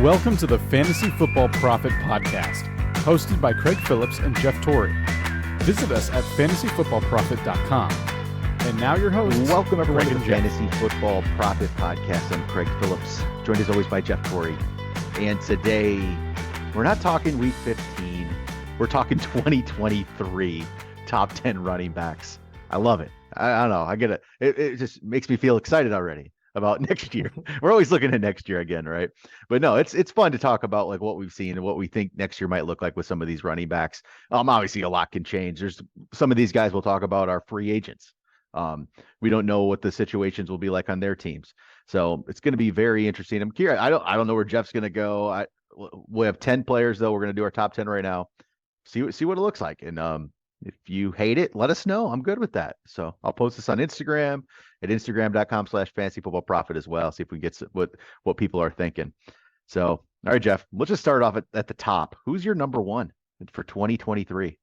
Welcome to the Fantasy Football Profit Podcast, hosted by Craig Phillips and Jeff Torrey. Visit us at fantasyfootballprofit.com. And now your hosts, welcome everyone Craig to the and Jeff. Fantasy Football Profit Podcast. I'm Craig Phillips, joined as always by Jeff Torrey. And today, we're not talking week 15. We're talking 2023 top 10 running backs. I love it. I don't know. I get it. It just makes me feel excited already about next year. We're always looking at next year again, right? But no, it's fun to talk about like what we've seen and what we think next year might look like with some of these running backs. Obviously a lot can change. There's some of these guys we'll talk about are free agents. We don't know what the situations will be like on their teams. So it's going to be very interesting. I'm curious. I don't know where Jeff's going to go. We have 10 players though. We're going to do our top 10 right now. See what it looks like. And if you hate it, let us know. I'm good with that. So I'll post this on Instagram at instagram.com/fantasyfootballprofit as well. See if we get what people are thinking. So, all right, Jeff, let's just start off at the top. Who's your number one for 2023?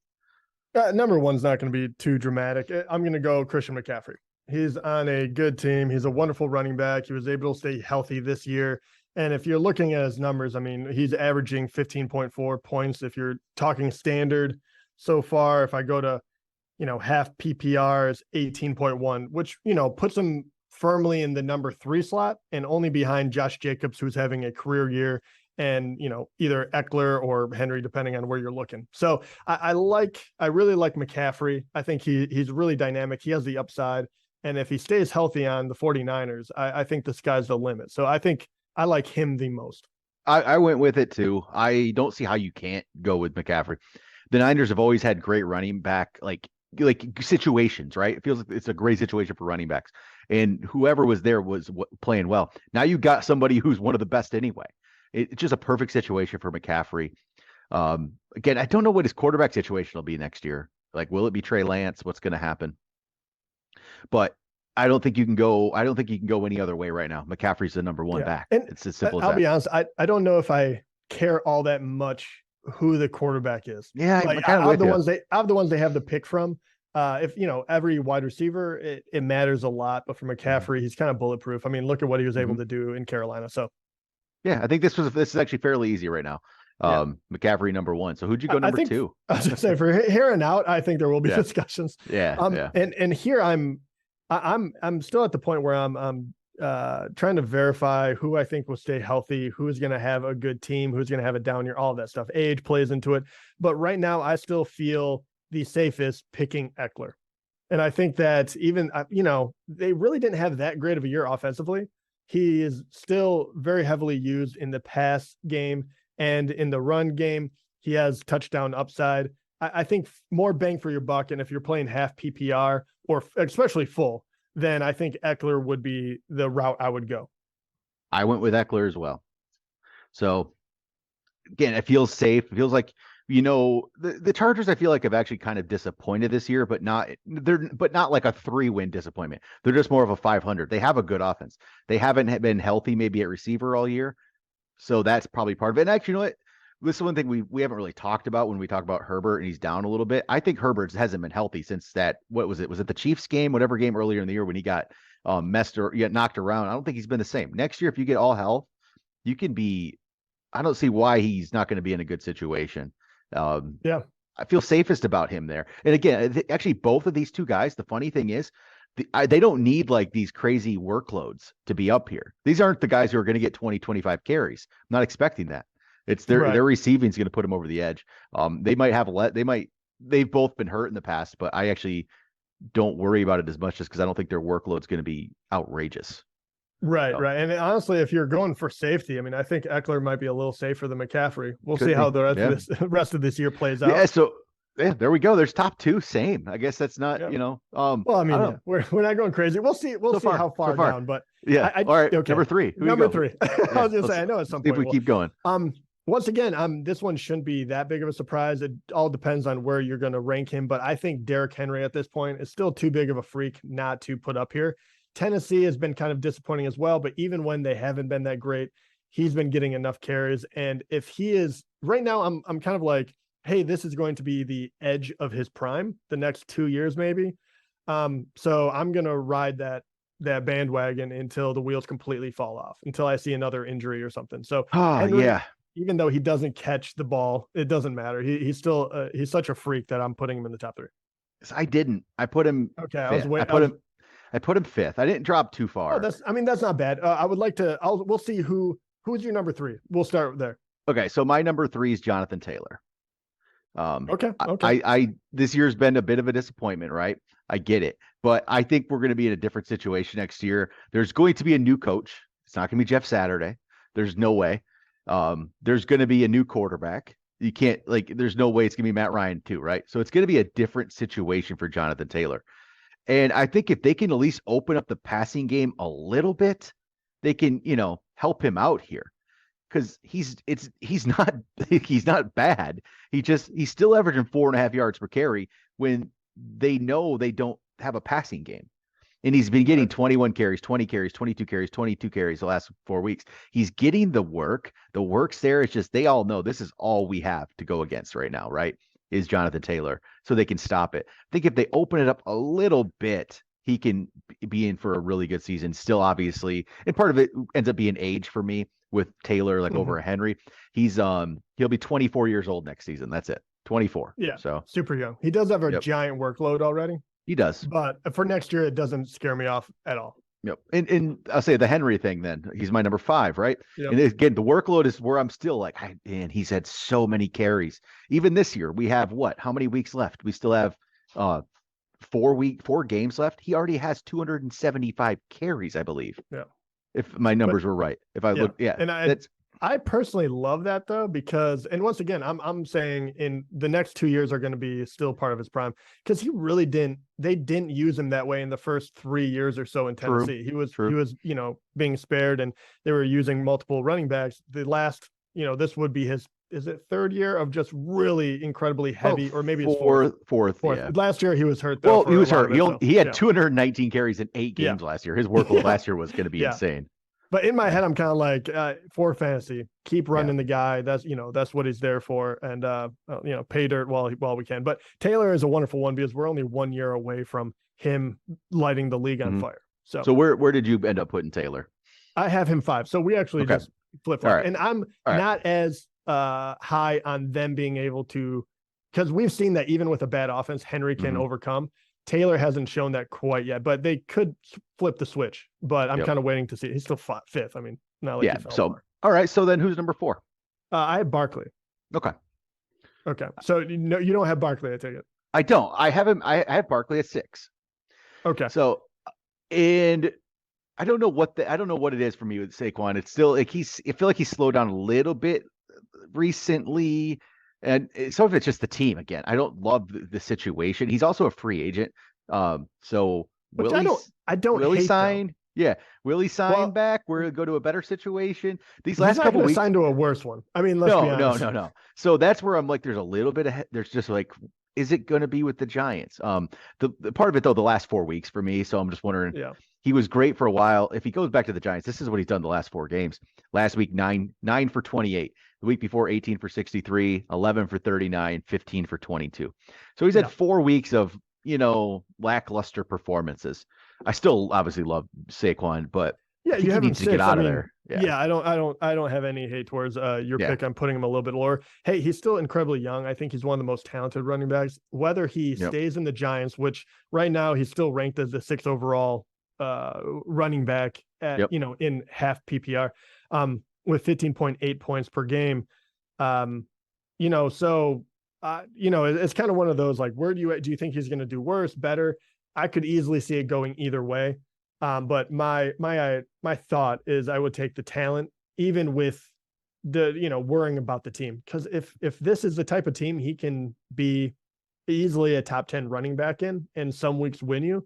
Number one's not going to be too dramatic. I'm going to go Christian McCaffrey. He's on a good team. He's a wonderful running back. He was able to stay healthy this year. And if you're looking at his numbers, I mean, he's averaging 15.4 points. If you're talking standard so far, if I go to, half PPR is 18.1, which, puts him firmly in the number 3 slot and only behind Josh Jacobs, who's having a career year, and, either Eckler or Henry, depending on where you're looking. So I really like McCaffrey. I think he's really dynamic. He has the upside. And if he stays healthy on the 49ers, I think the sky's the limit. So I think I like him the most. I went with it too. I don't see how you can't go with McCaffrey. The Niners have always had great running back, like situations, right? It feels like it's a great situation for running backs. And whoever was there was playing well. Now you got somebody who's one of the best anyway. It's just a perfect situation for McCaffrey. Again, I don't know what his quarterback situation will be next year. Like, will it be Trey Lance? What's going to happen? But I don't think you can go any other way right now. McCaffrey's the number one back. And it's as simple as that. I'll be honest, I don't know if I care all that much who the quarterback is. Yeah, like, out of the ones they have to pick from. If every wide receiver, it matters a lot, but for McCaffrey, he's kind of bulletproof. I mean, look at what he was able to do in Carolina. So yeah, I think this is actually fairly easy right now. McCaffrey number one. So who'd you go number two? I was gonna say, for here and out, I think there will be discussions. Yeah. And here I'm still at the point where I'm trying to verify who I think will stay healthy, who's going to have a good team, who's going to have a down year, all of that stuff. Age plays into it. But right now, I still feel the safest picking Eckler. And I think that even, they really didn't have that great of a year offensively. He is still very heavily used in the pass game and in the run game. He has touchdown upside. I think more bang for your buck. And if you're playing half PPR or especially full, then I think Eckler would be the route I would go. I went with Eckler as well. So again, it feels safe. It feels like, the Chargers, I feel like have actually kind of disappointed this year, but not like a 3-win disappointment. They're just more of a 500. They have a good offense. They haven't been healthy maybe at receiver all year. So that's probably part of it. And actually, you know what? This is one thing we haven't really talked about when we talk about Herbert and he's down a little bit. I think Herbert hasn't been healthy since that. What was it? Was it the Chiefs game? Whatever game earlier in the year when he got knocked around. I don't think he's been the same. Next year, if you get all health, you can be. I don't see why he's not going to be in a good situation. I feel safest about him there. And again, actually, both of these two guys. The funny thing is, they don't need like these crazy workloads to be up here. These aren't the guys who are going to get 20, 25 carries. I'm not expecting that. It's their receiving is going to put them over the edge. They've both been hurt in the past, but I actually don't worry about it as much just because I don't think their workload's going to be outrageous. Right. And honestly, if you're going for safety, I mean, I think Eckler might be a little safer than McCaffrey. We'll see how the rest of this year plays out. Yeah. So there we go. There's top two, same. I guess that's not, well, I mean, we're not going crazy. We'll see. We'll see how far down, but all right. Okay. Number three. Number three. I was going to say, I know at some point. If we keep going. Once again, this one shouldn't be that big of a surprise. It all depends on where you're going to rank him, but I think Derrick Henry at this point is still too big of a freak not to put up here. Tennessee has been kind of disappointing as well, but even when they haven't been that great, he's been getting enough carries. And if he is right now, I'm kind of like, hey, this is going to be the edge of his prime the next 2 years, maybe. So I'm going to ride that that bandwagon until the wheels completely fall off, until I see another injury or something. So Oh, yeah. even though he doesn't catch the ball, it doesn't matter. He's still he's such a freak that I'm putting him in the top 3. I didn't. I put him Okay, fifth. I put him fifth. I didn't drop too far. Oh, that's not bad. I would like to. We'll see who's your number 3. We'll start there. Okay, so my number 3 is Jonathan Taylor. Okay. I this year's been a bit of a disappointment, right? I get it, but I think we're going to be in a different situation next year. There's going to be a new coach. It's not going to be Jeff Saturday. There's no way. There's going to be a new quarterback. You can't there's no way it's going to be Matt Ryan too, right? So it's going to be a different situation for Jonathan Taylor. And I think if they can at least open up the passing game a little bit, they can, help him out here. Because he's not bad. He's still averaging 4.5 yards per carry when they know they don't have a passing game. And he's been getting 21 carries, 20 carries, 22 carries, 22 carries the last 4 weeks. He's getting the work. The work's there. It's just they all know this is all we have to go against right now, right? Is Jonathan Taylor. So they can stop it. I think if they open it up a little bit, he can be in for a really good season. Still, obviously, and part of it ends up being age for me with Taylor, over a Henry. He'll be 24 years old next season. That's it. 24. Yeah. So super young. He does have a giant workload already. He does. But for next year, it doesn't scare me off at all. Yep. And I'll say the Henry thing then. He's my number 5, right? Yep. And again, the workload is where I'm still he's had so many carries. Even this year, we have how many weeks left? We still have 4 games left. He already has 275 carries, I believe. Yeah. If my numbers were right. If I look, And I personally love that though, because, and once again, I'm saying in the next 2 years are going to be still part of his prime, because they didn't use him that way in the first 3 years or so in Tennessee. He was being spared, and they were using multiple running backs. The last, this would be his, is it 3rd year of just really incredibly heavy, or maybe his fourth. Yeah. Last year he was hurt though. Well, he was hurt. He had 219 carries in 8 games last year. His workload last year was going to be insane. But in my head, I'm kind of like, for fantasy, keep running the guy. That's what he's there for, and pay dirt while we can. But Taylor is a wonderful one because we're only 1 year away from him lighting the league on fire. So where did you end up putting Taylor? I have him 5. So we actually just flip flop, and I'm not as high on them being able to, because we've seen that even with a bad offense, Henry can overcome. Taylor hasn't shown that quite yet, but they could flip the switch. But I'm kind of waiting to see. He's still 5th. I mean, not like he fell apart. All right. So then, who's number 4? I have Barkley. Okay. So you don't have Barkley, I take it. I don't. I have him. I have Barkley at 6. Okay. So, and I don't know what it is for me with Saquon. It's still I feel like he's slowed down a little bit recently. And some of it's just the team again. I don't love the situation. He's also a free agent. So which I don't will he hate sign? Though. Yeah. Will he sign back? We'll go to a better situation. These last couple weeks, sign to a worse one. I mean, let's be honest. No. So that's where I'm like, there's a little bit of, there's just like, is it going to be with the Giants? The part of it though, the last 4 weeks for me. So I'm just wondering. Yeah. He was great for a while. If he goes back to the Giants, this is what he's done the last 4 games. Last week, 9 for 28. The week before, 18 for 63, 11 for 39, 15 for 22. So he's had 4 weeks of, lackluster performances. I still obviously love Saquon, but you have needs to get out of there. Yeah. I don't have any hate towards your pick. I'm putting him a little bit lower. Hey, he's still incredibly young. I think he's one of the most talented running backs. Whether he stays in the Giants, which right now he's still ranked as the 6th overall running back at, in half PPR, with 15.8 points per game. It's kind of one of those, like, where do you think he's going to do worse, better? I could easily see it going either way. But my thought is I would take the talent, even with the, worrying about the team. Because if this is the type of team he can be easily a top 10 running back in, and some weeks win you,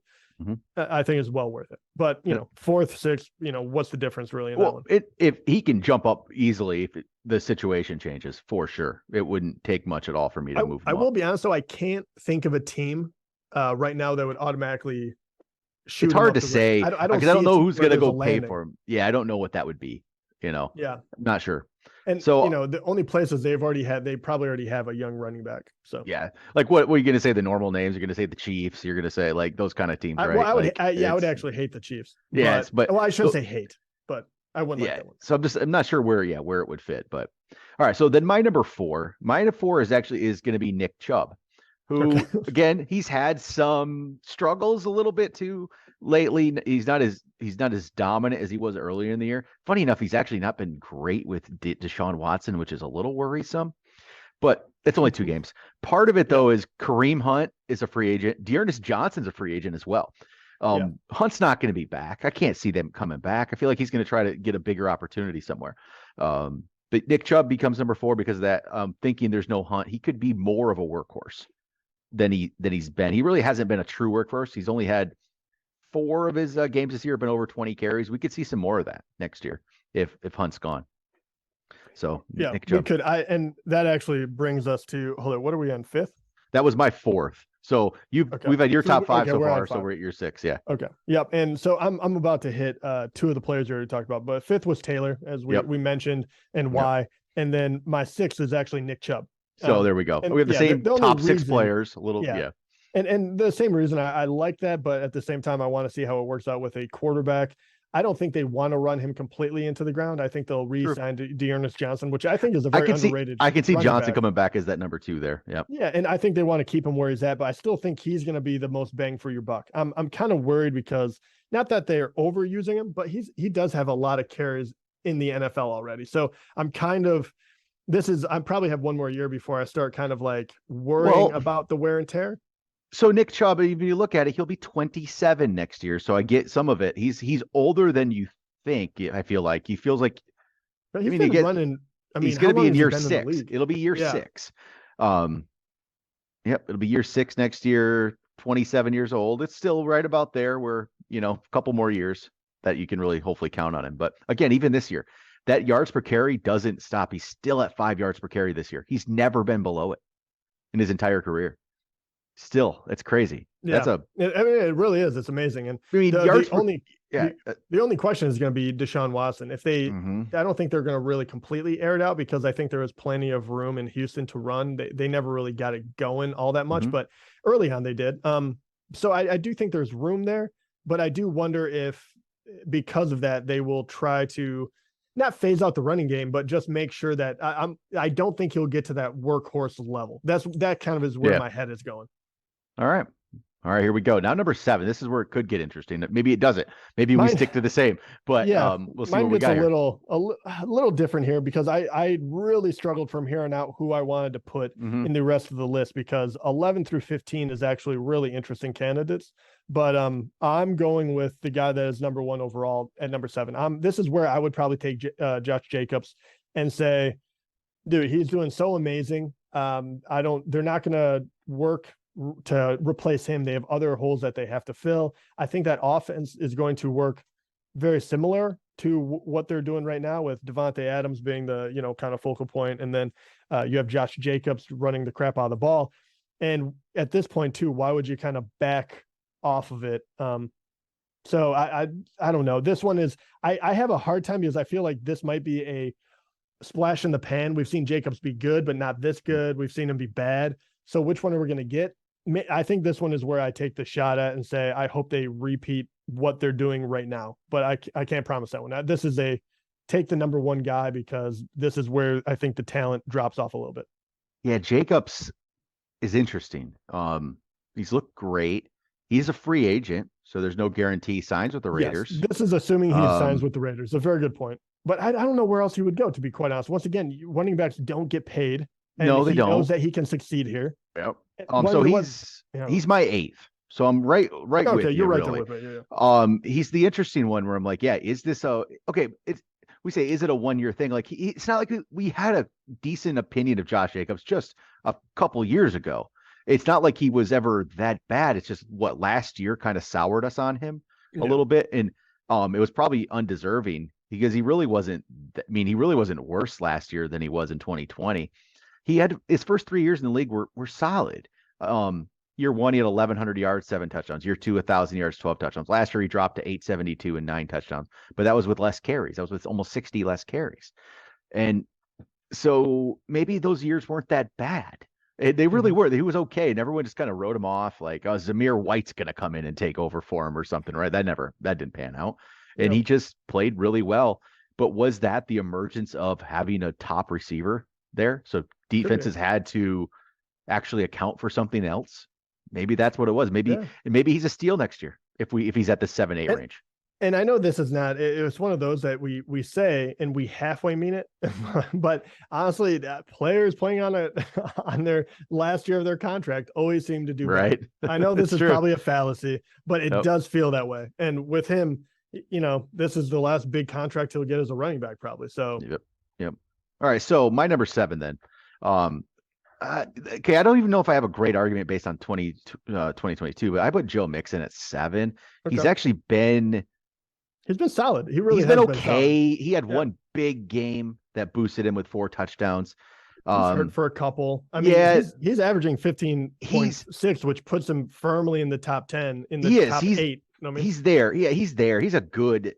I think it's well worth it. But 4th, 6th, what's the difference really in that one? If he can jump up easily, if the situation changes, for sure, it wouldn't take much at all for me to move him I will be honest though, I can't think of a team right now that would automatically shoot. It's hard to say. I don't know who's going to go pay landing for him. Yeah, I don't know what that would be. Yeah, I'm not sure. And So the only places they probably already have a young running back. So yeah, like what are you going to say? The normal names? You're going to say the Chiefs. You're going to say like those kind of teams, right? I would, Like, I would actually hate the Chiefs. Yes, but well, I shouldn't say hate, but I wouldn't like that one. So I'm not sure where it would fit, but all right. So then my number four is going to be Nick Chubb, who again, he's had some struggles a little bit too lately. He's not as dominant as he was earlier in the year. Funny enough, he's actually not been great with Deshaun Watson, which is a little worrisome, but it's only 2 games. Part of it though is Kareem Hunt is a free agent. D'Ernest Johnson's a free agent as well. Hunt's not going to be back. I can't see them coming back. I feel like he's going to try to get a bigger opportunity somewhere. But Nick Chubb becomes number 4 because of that. Thinking there's no Hunt, he could be more of a workhorse than he's been. He really hasn't been a true workhorse. He's only had 4 of his games this year have been over 20 carries. We could see some more of that next year if Hunt's gone. So yeah, Nick Chubb. We could. And that actually brings us to what are we on 5th? That was my 4th. So we've had your top 5 so far. So we're at your 6. Yeah. Okay. Yep. And so I'm about to hit 2 of the players you already talked about, but 5th was Taylor, as we mentioned, and why. And then my 6th is actually Nick Chubb. So there we go. We have the same top 6 players. And the same reason I like that, but at the same time, I want to see how it works out with a quarterback. I don't think they want to run him completely into the ground. I think they'll re-sign D'Ernest Johnson, which I think is a very underrated. I can see Johnson coming back as that number 2 there. Yeah. Yeah, and I think they want to keep him where he's at, but I still think he's going to be the most bang for your buck. I'm kind of worried because not that they're overusing him, but he does have a lot of carries in the NFL already. So I probably have one more year before I start kind of like worrying about the wear and tear. So Nick Chubb, if you look at it, he'll be 27 next year. So I get some of it. He's older than you think. I feel like he feels like. He's running. He's going to be in year 6. It'll be year 6. It'll be year 6 next year. 27 years old. It's still right about there. Where a couple more years that you can really hopefully count on him. But again, even this year, that yards per carry doesn't stop. He's still at 5 yards per carry this year. He's never been below it in his entire career. Still, it's crazy. Yeah. It really is. It's amazing. And the only question is going to be Deshaun Watson. If they, I don't think they're going to really completely air it out because I think there is plenty of room in Houston to run. They never really got it going all that much, but early on they did. So I do think there's room there, but I do wonder if because of that, they will try to not phase out the running game, but just make sure that I don't think he'll get to that workhorse level. That kind of is where my head is going. All right, here we go. Now number 7. This is where it could get interesting. Maybe it doesn't. Maybe we stick to the same. But we'll see what we got here. A little different here because I really struggled from here on out who I wanted to put in the rest of the list because 11 through 15 is actually really interesting candidates. But I'm going with the guy that is number 1 overall at number 7. This is where I would probably take Josh Jacobs and say, dude, he's doing so amazing. They're not going to work to replace him. They have other holes that they have to fill. I think that offense is going to work very similar to what they're doing right now with Devontae Adams being the, kind of focal point. And then you have Josh Jacobs running the crap out of the ball. And at this point too, why would you kind of back off of it? So I don't know. This one is, I have a hard time because I feel like this might be a splash in the pan. We've seen Jacobs be good, but not this good. We've seen him be bad. So which one are we going to get? I think this one is where I take the shot at and say, I hope they repeat what they're doing right now, but I can't promise that one. This is take the number 1 guy because this is where I think the talent drops off a little bit. Yeah. Jacobs is interesting. He's looked great. He's a free agent, so there's no guarantee he signs with the Raiders. Yes, this is assuming he signs with the Raiders. A very good point. But I don't know where else he would go, to be quite honest. Once again, running backs don't get paid. And no, they don't. He knows that he can succeed here. Yep. So he's my 8th. So I'm right with you. Okay, you're right really. With it. Yeah. He's the interesting one where I'm like, is this we say, is it a 1-year thing? Like it's not like we had a decent opinion of Josh Jacobs just a couple years ago. It's not like he was ever that bad. It's just last year kind of soured us on him a little bit. And it was probably undeserving because he really wasn't worse last year than he was in 2020. He had his first 3 years in the league were solid. Year 1, he had 1,100 yards, 7 touchdowns. Year 2, 1,000 yards, 12 touchdowns. Last year, he dropped to 872 and 9 touchdowns. But that was with less carries. That was with almost 60 less carries. And So maybe those years weren't that bad. They really were. He was okay, and everyone just kind of wrote him off like, "Oh, Zamir White's going to come in and take over for him or something," right? That didn't pan out, and Yep. he just played really well. But was that the emergence of having a top receiver there? So defenses had to actually account for something else. Maybe that's what it was. Maybe he's a steal next year if he's at the 7-8 range. And I know this is not, it was one of those that we say and we halfway mean it, but honestly, players playing on their last year of their contract always seem to do right. Better. I know this is true. Probably a fallacy, but it does feel that way. And with him, this is the last big contract he'll get as a running back, probably. So, Yep. All right. So my number 7 then. Okay, I don't even know if I have a great argument based on 2022, but I put Joe Mixon at 7. Okay. He's actually been. He's been solid. He's been okay. He had one big game that boosted him with 4 touchdowns. He's hurt for a couple. I mean, he's averaging 15.6, which puts him firmly in the top 10 in the top 8. You know what I mean? He's there. Yeah, he's there. He's a good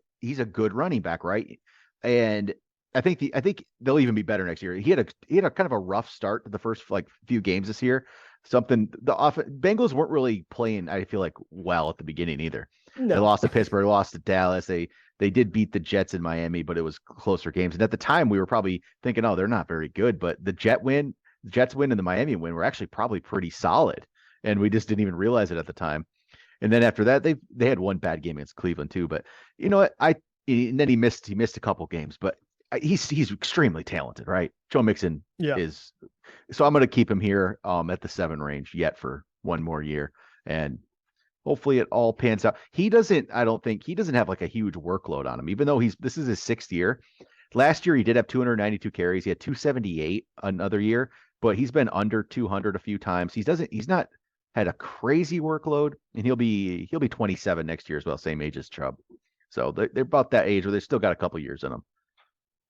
running back, right? And I think they'll even be better next year. He had a kind of a rough start to the first few games this year. Bengals weren't really playing, I feel like, well at the beginning either. No. They lost to Pittsburgh, lost to Dallas. They did beat the Jets in Miami, but it was closer games. And at the time, we were probably thinking, oh, they're not very good. But the Jets win, and the Miami win were actually probably pretty solid, and we just didn't even realize it at the time. And then after that, they had one bad game against Cleveland too. But you know what? And then he missed a couple games, but he's extremely talented, right? Joe Mixon is. So I'm going to keep him here at the 7 range yet for one more year, and hopefully it all pans out. I don't think he doesn't have like a huge workload on him, even though this is his 6th year. Last year he did have 292 carries. He had 278 another year, but he's been under 200 a few times. He's not had a crazy workload, and he'll be 27 next year as well, same age as Chubb. So they're about that age where they still got a couple years in them.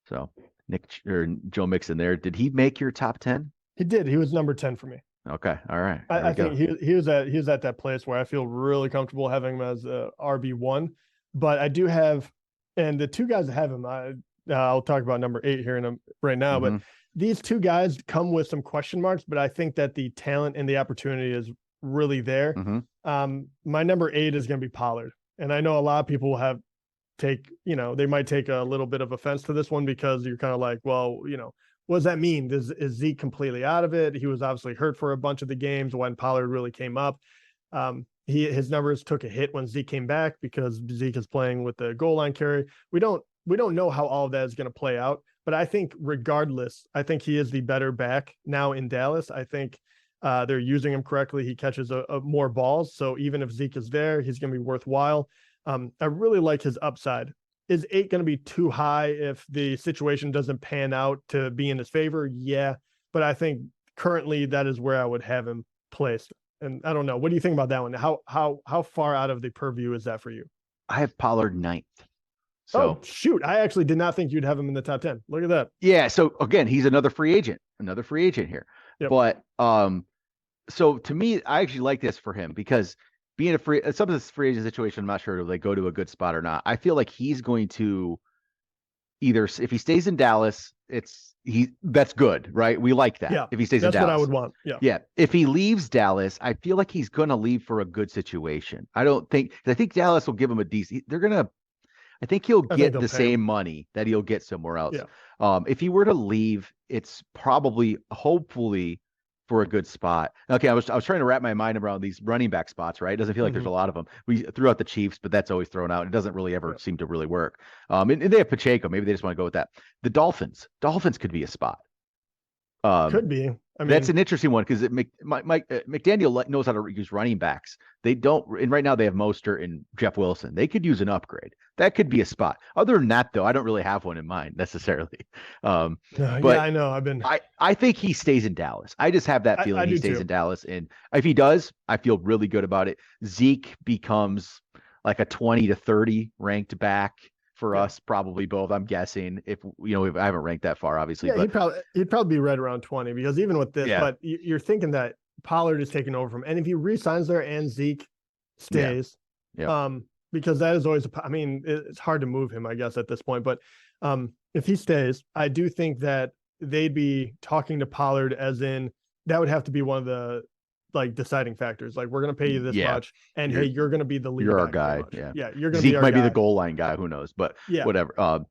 So Joe Mixon there. Did he make your top 10? He did. He was number 10 for me. Okay. All right. I think he was at that place where I feel really comfortable having him as RB1. But I do have, and the 2 guys that have him, I'll talk about number 8 here right now. But these 2 guys come with some question marks, but I think that the talent and the opportunity is really there. My number 8 is going to be Pollard. And I know a lot of people will they might take a little bit of offense to this one because you're kind of like, well, what does that mean? Is Zeke completely out of it? He was obviously hurt for a bunch of the games when Pollard really came up. His numbers took a hit when Zeke came back because Zeke is playing with the goal line carry. We don't know how all of that is going to play out, but I think regardless, I think he is the better back now in Dallas. I think they're using him correctly. He catches more balls. So even if Zeke is there, he's going to be worthwhile. I really like his upside. Is 8 going to be too high if the situation doesn't pan out to be in his favor? Yeah. But I think currently that is where I would have him placed. And I don't know. What do you think about that one? How far out of the purview is that for you? I have Pollard 9th. So shoot. I actually did not think you'd have him in the top 10. Look at that. Yeah. So again, he's another free agent here. Yep. But so to me, I actually like this for him because being some of this free agent situation, I'm not sure if they go to a good spot or not. I feel like he's going to either, if he stays in Dallas, that's good, right? We like that. Yeah, if he stays in Dallas, that's what I would want. Yeah. Yeah. If he leaves Dallas, I feel like he's going to leave for a good situation. I think Dallas will give him a decent. I think he'll get the same money that he'll get somewhere else. Yeah. If he were to leave, it's hopefully for a good spot. Okay, I was trying to wrap my mind around these running back spots, right? It doesn't feel like there's a lot of them. We threw out the Chiefs, but that's always thrown out. It doesn't really ever seem to really work. And they have Pacheco. Maybe they just want to go with that. The Dolphins could be a spot. Could be. I mean, that's an interesting one because McDaniel knows how to use running backs. They don't, and right now they have Mostert and Jeff Wilson. They could use an upgrade. That could be a spot. Other than that, though, I don't really have one in mind necessarily. But yeah, I know. I think he stays in Dallas. I just have that feeling he stays in Dallas, and if he does, I feel really good about it. Zeke becomes like a 20 to 30 ranked back for us, probably both. I'm guessing if I haven't ranked that far, obviously. Yeah, but he'd probably be right around 20 because even with this, but you're thinking that Pollard is taking over from, and if he re-signs there and Zeke stays, because that is always, it's hard to move him, I guess, at this point. But if he stays, I do think that they'd be talking to Pollard as in that would have to be one of the like deciding factors. Like, we're going to pay you this much, and hey, you're going to be the lead. You're our back guy. pretty much. Yeah. You're going to be Zeke our might guy. be the goal line guy. Who knows? But Yeah. whatever.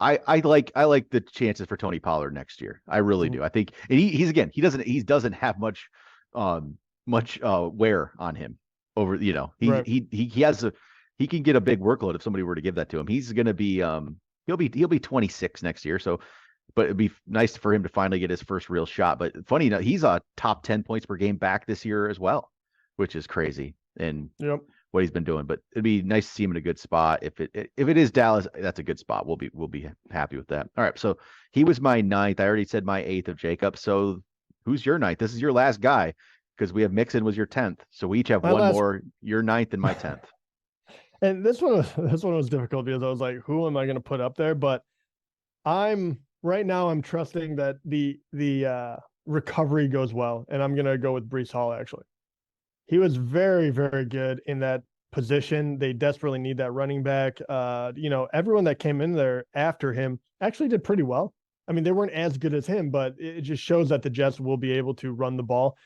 I like the chances for Tony Pollard next year. I really do. I think he doesn't have much wear on him over, he can get a big workload if somebody were to give that to him. He's going to be he'll be 26 next year. So, but it'd be nice for him to finally get his first real shot. But funny enough, he's a top 10 points per game back this year as well, which is crazy. And what he's been doing, but it'd be nice to see him in a good spot. If it is Dallas, that's a good spot. We'll be happy with that. All right. So he was my 9th. I already said my 8th of Jacob. So who's your 9th? This is your last guy because we have Mixon was your 10th. So we each have one more, your 9th and my 10th. And this one was difficult because I was like, who am I going to put up there? But I'm trusting that the recovery goes well. And I'm going to go with Breece Hall, actually. He was very, very good in that position. They desperately need that running back. Everyone that came in there after him actually did pretty well. I mean, they weren't as good as him, but it just shows that the Jets will be able to run the ball.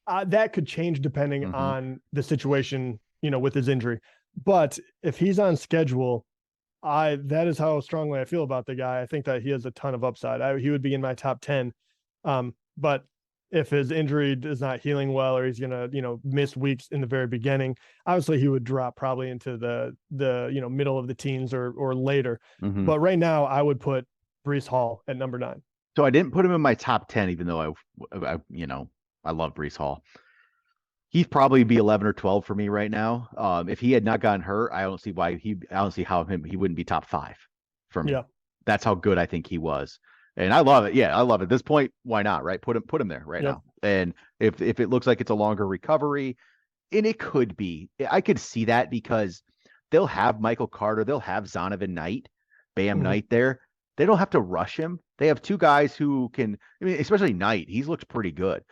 That could change depending on the situation, with his injury. But if he's on schedule, that is how strongly I feel about the guy. I think that he has a ton of upside. He would be in my top 10. But if his injury is not healing well, or he's gonna, miss weeks in the very beginning, obviously he would drop probably into the middle of the teens or later. But right now, I would put Breece Hall at number 9. So I didn't put him in my top 10, even though I love Breece Hall. He'd probably be 11 or 12 for me right now. If he had not gotten hurt, I don't see how he wouldn't be top 5 for me. Yeah. That's how good I think he was. And I love it. Yeah, I love it. At this point, why not, right? Put him there right now. And if it looks like it's a longer recovery, and it could be, I could see that because they'll have Michael Carter, they'll have Zonovan Knight, Knight there. They don't have to rush him. They have 2 guys who can, especially Knight, he's looked pretty good.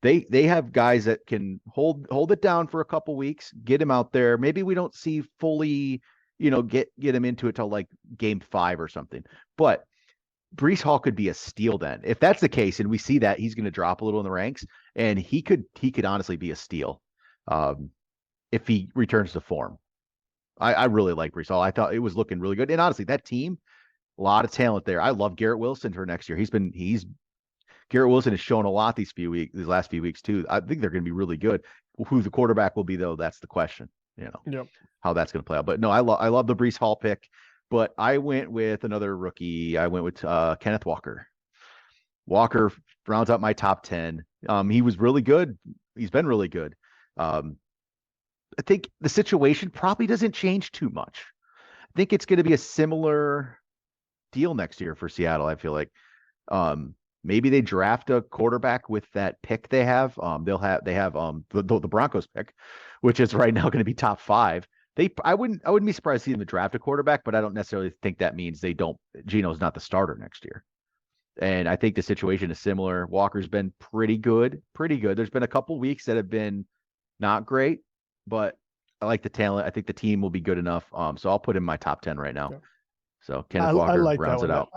They have guys that can hold it down for a couple weeks, get him out there. Maybe we don't see fully, get him into it till like game 5 or something. But Breece Hall could be a steal then. If that's the case, and we see that he's going to drop a little in the ranks, and he could honestly be a steal if he returns to form. I really like Breece Hall. I thought it was looking really good. And honestly, that team, a lot of talent there. I love Garrett Wilson for next year. Garrett Wilson has shown a lot these last few weeks too. I think they're going to be really good. Who the quarterback will be though, that's the question. How that's going to play out. But no, I love the Breece Hall pick. But I went with another rookie. I went with Kenneth Walker. Walker rounds out my top 10. He was really good. He's been really good. I think the situation probably doesn't change too much. I think it's going to be a similar deal next year for Seattle. I feel like maybe they draft a quarterback with that pick they have. They have the Broncos pick, which is right now going to be top 5. I wouldn't be surprised to see them draft a quarterback, but I don't necessarily think that means Geno's not the starter next year. And I think the situation is similar. Walker's been pretty good. There's been a couple weeks that have been not great, but I like the talent. I think the team will be good enough. So I'll put him in my top 10 right now. Yeah. So Kenneth Walker rounds it out.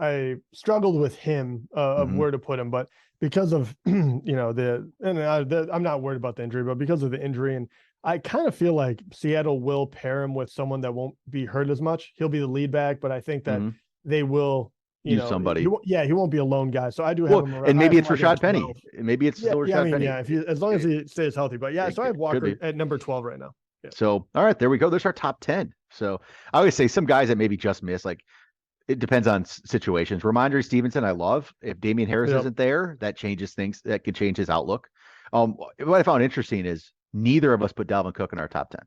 I struggled with him of where to put him, but because of I'm not worried about the injury, but because of the injury, and I kind of feel like Seattle will pair him with someone that won't be hurt as much. He'll be the lead back, but I think that they will use somebody. He won't be a lone guy. So I do have him around. And maybe it's Rashad Penny. Maybe it's still Rashad Penny. Yeah, as long as he stays healthy. But so I have Walker at number 12 right now. Yeah. So all right, there we go. There's our top 10. So I always say some guys that maybe just miss, like it depends on situations. Ramondre Stevenson, I love. If Damian Harris isn't there, that changes things. That could change his outlook. What I found interesting is neither of us put Dalvin Cook in our top 10.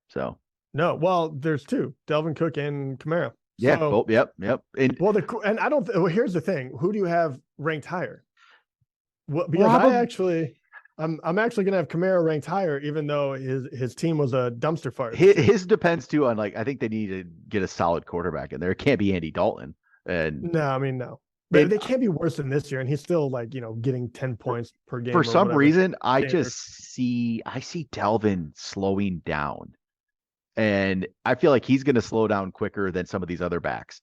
So no, well, there's 2, Dalvin Cook and Kamara. Yeah. So, yep. And here's the thing: who do you have ranked higher? Well, because I'm actually going to have Kamara ranked higher, even though his team was a dumpster fire. His depends too on I think they need to get a solid quarterback in there. It can't be Andy Dalton. And no. But they can't be worse than this year, and he's still getting 10 points per game. For some reason, I see Dalvin slowing down, and I feel like he's going to slow down quicker than some of these other backs.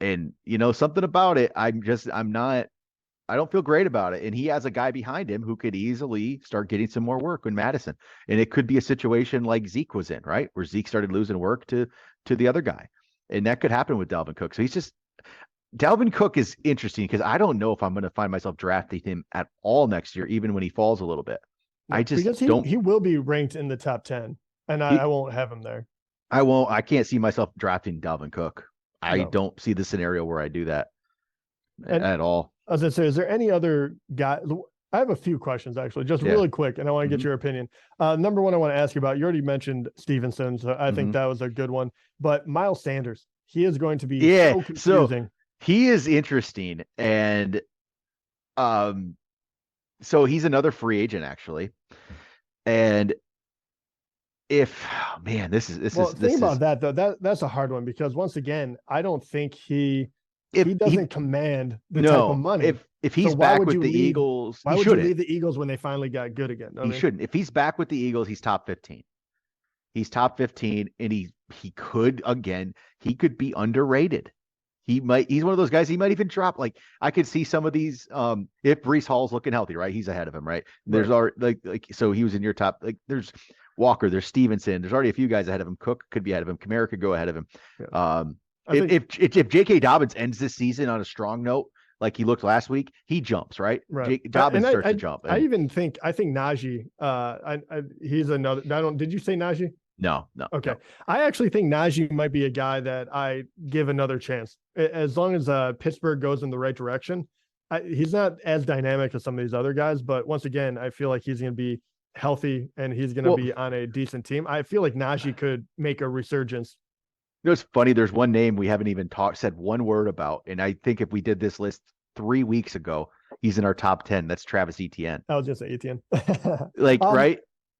And something about it, I don't feel great about it. And he has a guy behind him who could easily start getting some more work in Madison. And it could be a situation like Zeke was in, right? Where Zeke started losing work to the other guy. And that could happen with Dalvin Cook. So Dalvin Cook is interesting because I don't know if I'm going to find myself drafting him at all next year, even when he falls a little bit. I just because don't. He will be ranked in the top 10, and I won't have him there. I can't see myself drafting Dalvin Cook. I No. don't see the scenario where I do that And at all. As I say, is there any other guy? I have a few questions actually, just really quick, and I want to get your opinion. Number one, I want to ask you about. You already mentioned Stevenson, so I think that was a good one. But Miles Sanders, he is going to be so confusing. So he is interesting, and so he's another free agent actually, and about that though. That's a hard one because once again, I don't think he doesn't command the type of money. If he's back with the Eagles, why would you leave the Eagles when they finally got good again? He shouldn't. If he's back with the Eagles, he's top 15. He's top 15, and he could be underrated. He's one of those guys. He might even drop. Like I could see some of these. If Breece Hall's looking healthy, right? He's ahead of him, right? There's already so he was in your top. Like there's Walker, there's Stevenson. There's already a few guys ahead of him. Cook could be ahead of him. Kamara could go ahead of him. Yeah. If J.K. Dobbins ends this season on a strong note, like he looked last week, he jumps, right? Dobbins starts to jump. I think Najee. He's another. Did you say Najee? No. Okay. No. I actually think Najee might be a guy that I give another chance. As long as Pittsburgh goes in the right direction. He's not as dynamic as some of these other guys, but once again, I feel like he's going to be healthy and he's going to be on a decent team. I feel like Najee could make a resurgence. It's funny. There's one name we haven't even said one word about. And I think if we did this list 3 weeks ago, he's in our top 10. That's Travis Etienne. I was just say Etienne. Right?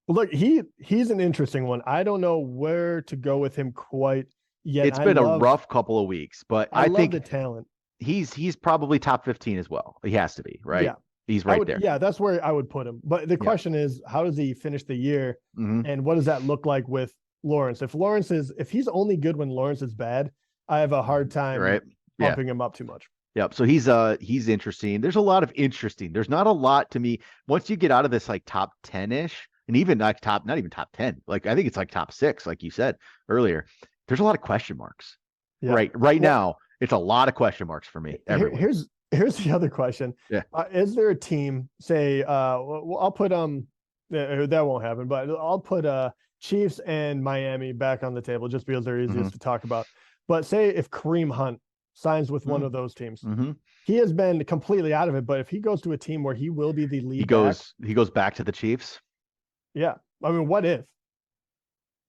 Look, he's an interesting one. I don't know where to go with him quite yet. It's been a rough couple of weeks, but I think the talent. He's probably top 15 as well. He has to be, right? Yeah. He's right there. Yeah, that's where I would put him. But the question is, how does he finish the year? And what does that look like with Lawrence? If he's only good when Lawrence is bad, I have a hard time pumping him up too much. Yep. So he's interesting. There's a lot of interesting. There's not a lot to me. Once you get out of this like top 10-ish, and even like not even top 10, like I think it's like top 6, like you said earlier, there's a lot of question marks. Yeah. Right now, it's a lot of question marks for me. Here's the other question. Yeah. Is there a team, say, I'll put that won't happen, but I'll put Chiefs and Miami back on the table just because they're easiest to talk about. But say if Kareem Hunt signs with one of those teams, he has been completely out of it. But if he goes to a team where he will be the lead, he goes back to the Chiefs. Yeah, I mean, what if?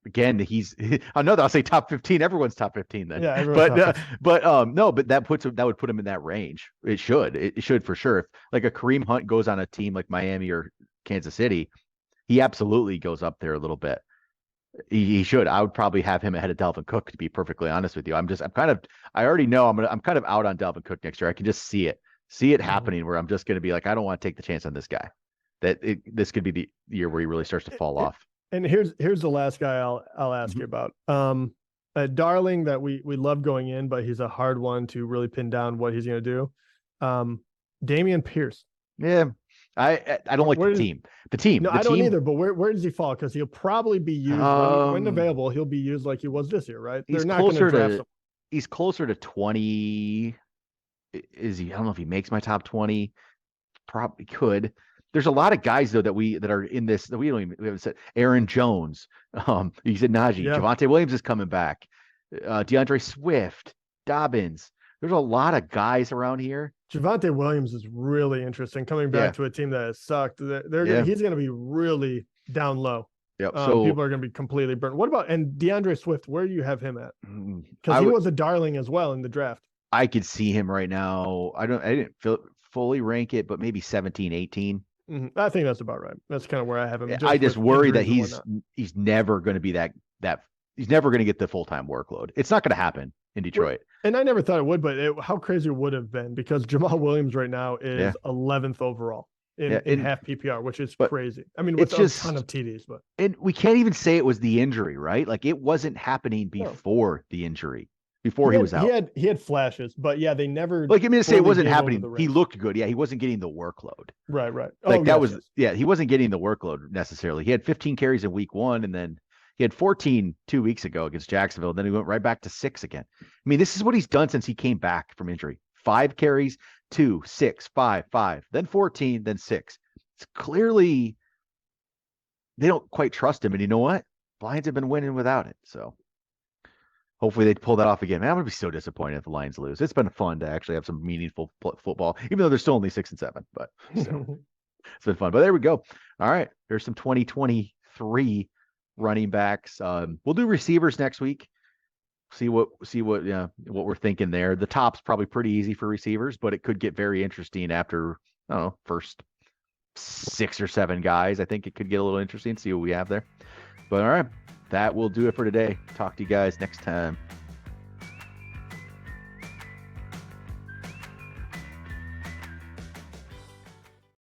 Again, I'll say top 15. Everyone's top 15 then. Yeah, but that would put him in that range. It should for sure. If like a Kareem Hunt goes on a team like Miami or Kansas City, he absolutely goes up there a little bit. He should. I would probably have him ahead of Dalvin I to be perfectly honest with you. I already know I'm kind of out on Dalvin Cook next year. I can just see it happening where I'm just going to be like, I don't want to take the chance on this guy. This could be the year where he really starts to fall off. And here's the last guy I'll ask you about. A darling that we love going in, but he's a hard one to really pin down what he's going to do. Dameon Pierce. Yeah, I don't like the team. The team. No, I don't either. But where does he fall? Because he'll probably be used when available. He'll be used like he was this year, right? They're not going to draft him. He's closer to 20. Is he? I don't know if he makes my top 20. Probably could. There's a lot of guys though that are in this that we haven't said. Aaron Jones, you said Najee, Javonte Williams is coming back, DeAndre Swift, Dobbins. There's a lot of guys around here. Javonte Williams is really interesting coming back to a team that has sucked. He's going to be really down low. Yep. So people are going to be completely burnt. What about DeAndre Swift? Where do you have him at? Because he was a darling as well in the draft. I could see him right now. I didn't fully rank it, but maybe 17, 18. I think that's about right. That's kind of where I have him. I just worry that he's never going to be that he's never going to get the full-time workload. It's not going to happen in Detroit. And I never thought it would, but how crazy it would have been because Jamal Williams right now is 11th overall in half PPR, which is crazy. I mean, with a ton of TDs, and we can't even say it was the injury, right? Like it wasn't happening before the injury. before he was out. He had flashes, but yeah, they never Like, I mean, to say it fully wasn't gave over happening. the He race. looked good. Yeah, he wasn't getting the workload. Right. Like that Yes, was, yes. yeah, he wasn't getting the workload necessarily. He had 15 carries in week 1, and then he had 14 2 weeks ago against Jacksonville. And then he went right back to 6 again. I mean, this is what he's done since he came back from injury. 5 carries, 2, 6, 5, 5, then 14, then 6. It's clearly they don't quite trust him. And you know what? Lions have been winning without it. So hopefully they pull that off again. Man, I'm going to be so disappointed if the Lions lose. It's been fun to actually have some meaningful football, even though they're still only 6 and 7. But still, it's been fun. But there we go. All right. There's some 2023 running backs. We'll do receivers next week. See what we're thinking there. The top's probably pretty easy for receivers, but it could get very interesting after, I don't know, first 6 or 7 guys. I think it could get a little interesting. See what we have there. But all right, that will do it for today. Talk to you guys next time.